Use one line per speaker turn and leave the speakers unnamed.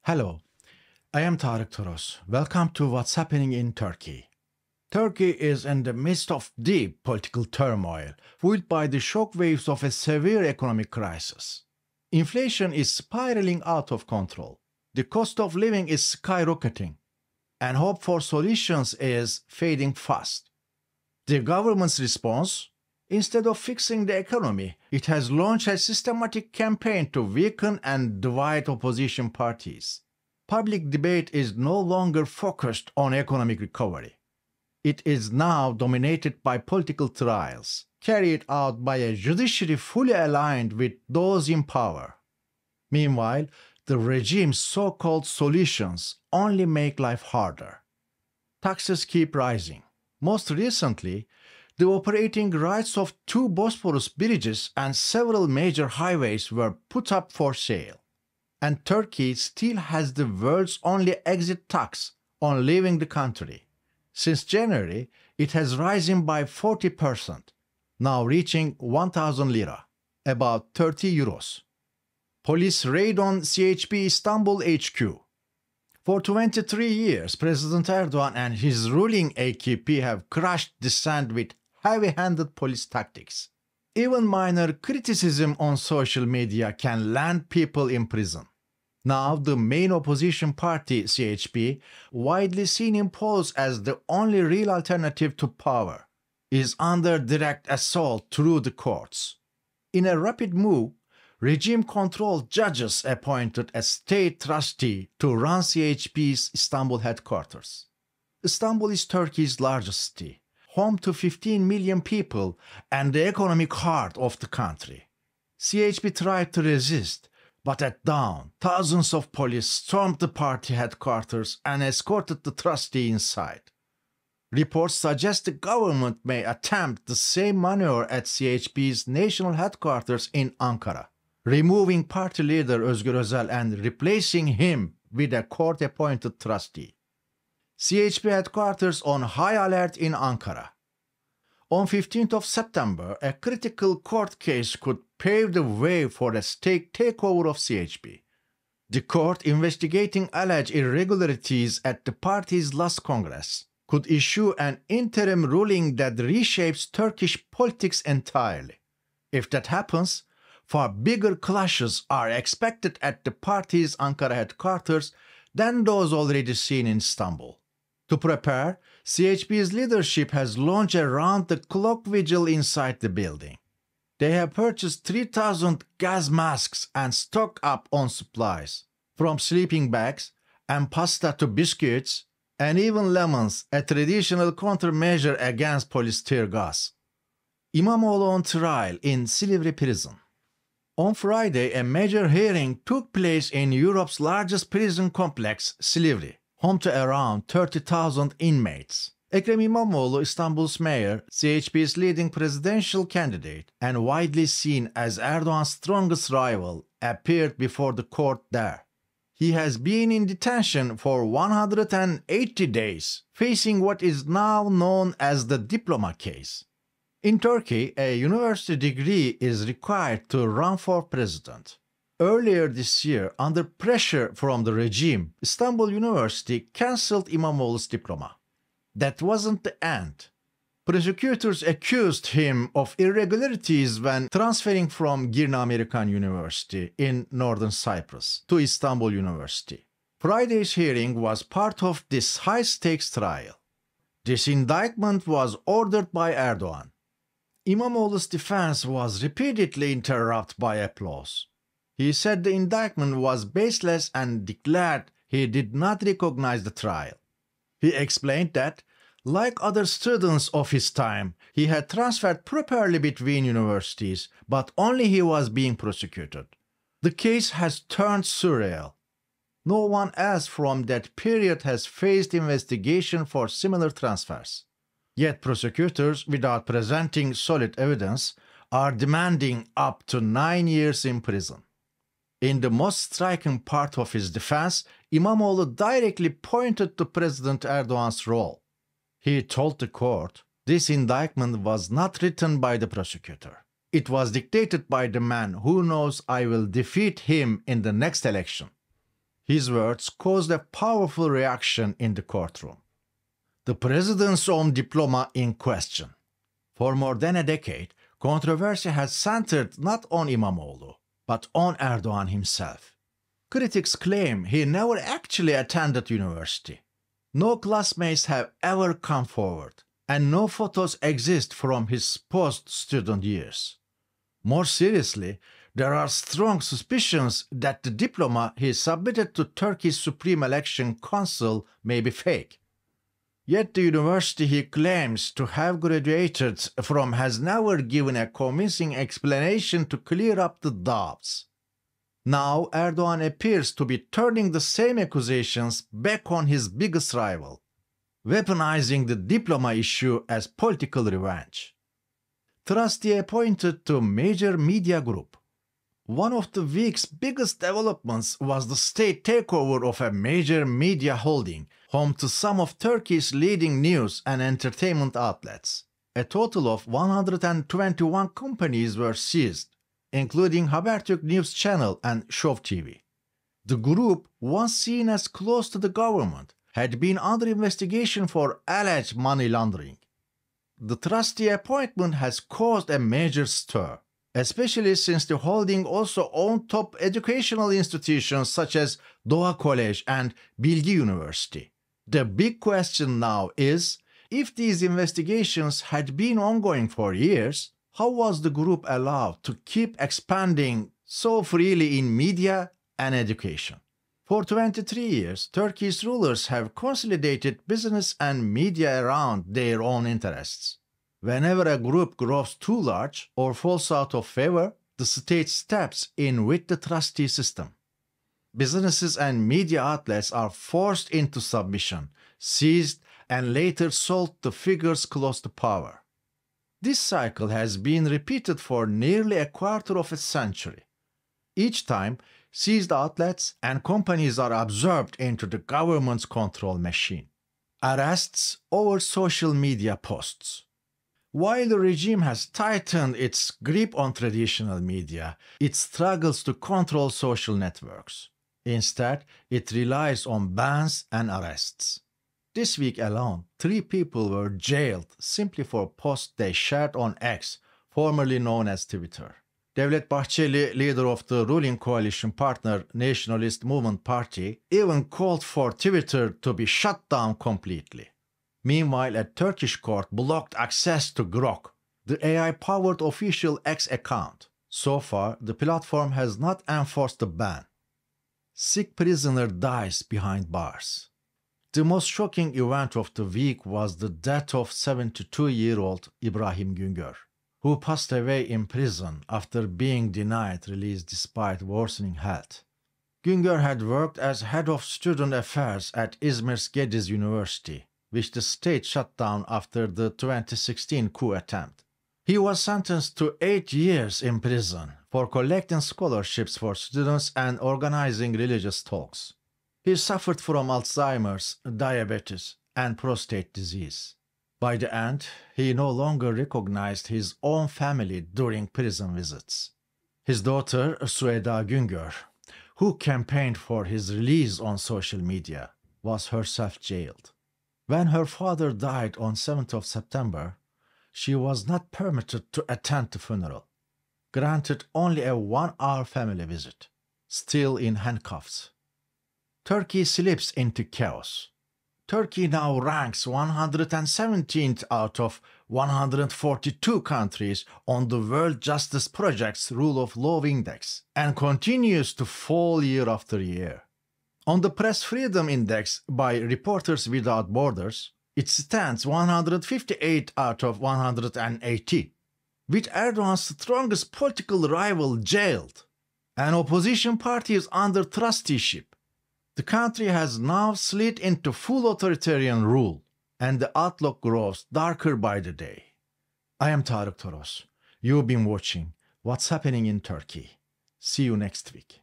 Hello, I am TOROS. Welcome to What's Happening in Turkey. Turkey is in the midst of deep political turmoil, fueled by the shockwaves of a severe economic crisis. Inflation is spiraling out of control. The cost of living is skyrocketing, and hope for solutions is fading fast. The government's response? Instead of fixing the economy, it has launched a systematic campaign to weaken and divide opposition parties. Public debate is no longer focused on economic recovery. It is now dominated by political trials, carried out by a judiciary fully aligned with those in power. Meanwhile, the regime's so-called solutions only make life harder. Taxes keep rising. Most recently, the operating rights of 2 Bosphorus bridges and several major highways were put up for sale. And Turkey still has the world's only exit tax on leaving the country. Since January, it has risen by 40%, now reaching 1,000 lira, about 30 euros. Police raid on CHP Istanbul HQ. For 23 years, President Erdoğan and his ruling AKP have crushed dissent with heavy-handed police tactics. Even minor criticism on social media can land people in prison. Now, the main opposition party, CHP, widely seen in polls as the only real alternative to power, is under direct assault through the courts. In a rapid move, regime-controlled judges appointed a state trustee to run CHP's Istanbul headquarters. Istanbul is Turkey's largest city, home to 15 million people and the economic heart of the country. CHP tried to resist, but at dawn, thousands of police stormed the party headquarters and escorted the trustee inside. Reports suggest the government may attempt the same maneuver at CHP's national headquarters in Ankara, removing party leader Özgür Özel and replacing him with a court-appointed trustee. CHP headquarters on high alert in Ankara. On 15th of September, a critical court case could pave the way for a state takeover of CHP. The court investigating alleged irregularities at the party's last Congress could issue an interim ruling that reshapes Turkish politics entirely. If that happens, far bigger clashes are expected at the party's Ankara headquarters than those already seen in Istanbul. To prepare, CHP's leadership has launched a round-the-clock vigil inside the building. They have purchased 3,000 gas masks and stocked up on supplies, from sleeping bags and pasta to biscuits, and even lemons, a traditional countermeasure against police tear gas. İmamoğlu on trial in Silivri prison. On Friday, a major hearing took place in Europe's largest prison complex, Silivri, home to around 30,000 inmates. Ekrem İmamoğlu, Istanbul's mayor, CHP's leading presidential candidate, and widely seen as Erdoğan's strongest rival, appeared before the court there. He has been in detention for 180 days, facing what is now known as the diploma case. In Turkey, a university degree is required to run for president. Earlier this year, under pressure from the regime, Istanbul University cancelled İmamoğlu's diploma. That wasn't the end. Prosecutors accused him of irregularities when transferring from Girne American University in northern Cyprus to Istanbul University. Friday's hearing was part of this high-stakes trial. This indictment was ordered by Erdoğan. İmamoğlu's defense was repeatedly interrupted by applause. He said the indictment was baseless and declared he did not recognize the trial. He explained that, like other students of his time, he had transferred properly between universities, but only he was being prosecuted. The case has turned surreal. No one else from that period has faced investigation for similar transfers. Yet prosecutors, without presenting solid evidence, are demanding up to 9 years in prison. In the most striking part of his defense, İmamoğlu directly pointed to President Erdoğan's role. He told the court, this indictment was not written by the prosecutor. It was dictated by the man who knows I will defeat him in the next election. His words caused a powerful reaction in the courtroom. The president's own diploma in question. For more than a decade, controversy has centered not on İmamoğlu, but on Erdoğan himself. Critics claim he never actually attended university. No classmates have ever come forward, and no photos exist from his post-student years. More seriously, there are strong suspicions that the diploma he submitted to Turkey's Supreme Election Council may be fake. Yet the university he claims to have graduated from has never given a convincing explanation to clear up the doubts. Now Erdoğan appears to be turning the same accusations back on his biggest rival, weaponizing the diploma issue as political revenge. Trustee appointed to major media group. One of the week's biggest developments was the state takeover of a major media holding, home to some of Turkey's leading news and entertainment outlets. A total of 121 companies were seized, including Habertürk News Channel and Show TV. The group, once seen as close to the government, had been under investigation for alleged money laundering. The trustee appointment has caused a major stir, especially since the holding also owned top educational institutions such as Doğa College and Bilgi University. The big question now is, if these investigations had been ongoing for years, how was the group allowed to keep expanding so freely in media and education? For 23 years, Turkey's rulers have consolidated business and media around their own interests. Whenever a group grows too large or falls out of favor, the state steps in with the trustee system. Businesses and media outlets are forced into submission, seized, and later sold to figures close to power. This cycle has been repeated for nearly a quarter of a century. Each time, seized outlets and companies are absorbed into the government's control machine. Arrests over social media posts. While the regime has tightened its grip on traditional media, it struggles to control social networks. Instead, it relies on bans and arrests. This week alone, 3 people were jailed simply for posts they shared on X, formerly known as Twitter. Devlet Bahçeli, leader of the ruling coalition partner Nationalist Movement Party, even called for Twitter to be shut down completely. Meanwhile, a Turkish court blocked access to Grok, the AI-powered official X account. So far, the platform has not enforced the ban. Sikh prisoner dies behind bars. The most shocking event of the week was the death of 72-year-old İbrahim Güngör, who passed away in prison after being denied release despite worsening health. Güngör had worked as head of student affairs at İzmir's Gediz University, which the state shut down after the 2016 coup attempt. He was sentenced to 8 years in prison for collecting scholarships for students and organizing religious talks. He suffered from Alzheimer's, diabetes, and prostate disease. By the end, he no longer recognized his own family during prison visits. His daughter, Sueda Güngör, who campaigned for his release on social media, was herself jailed. When her father died on 7th of September, she was not permitted to attend the funeral, granted only a 1-hour family visit, still in handcuffs. Turkey slips into chaos. Turkey now ranks 117th out of 142 countries on the World Justice Project's Rule of Law Index and continues to fall year after year. On the Press Freedom Index by Reporters Without Borders, it stands 158 out of 180, with Erdogan's strongest political rival jailed. An opposition party is under trusteeship. The country has now slid into full authoritarian rule, and the outlook grows darker by the day. I am TOROS. You've been watching What's Happening in Turkey. See you next week.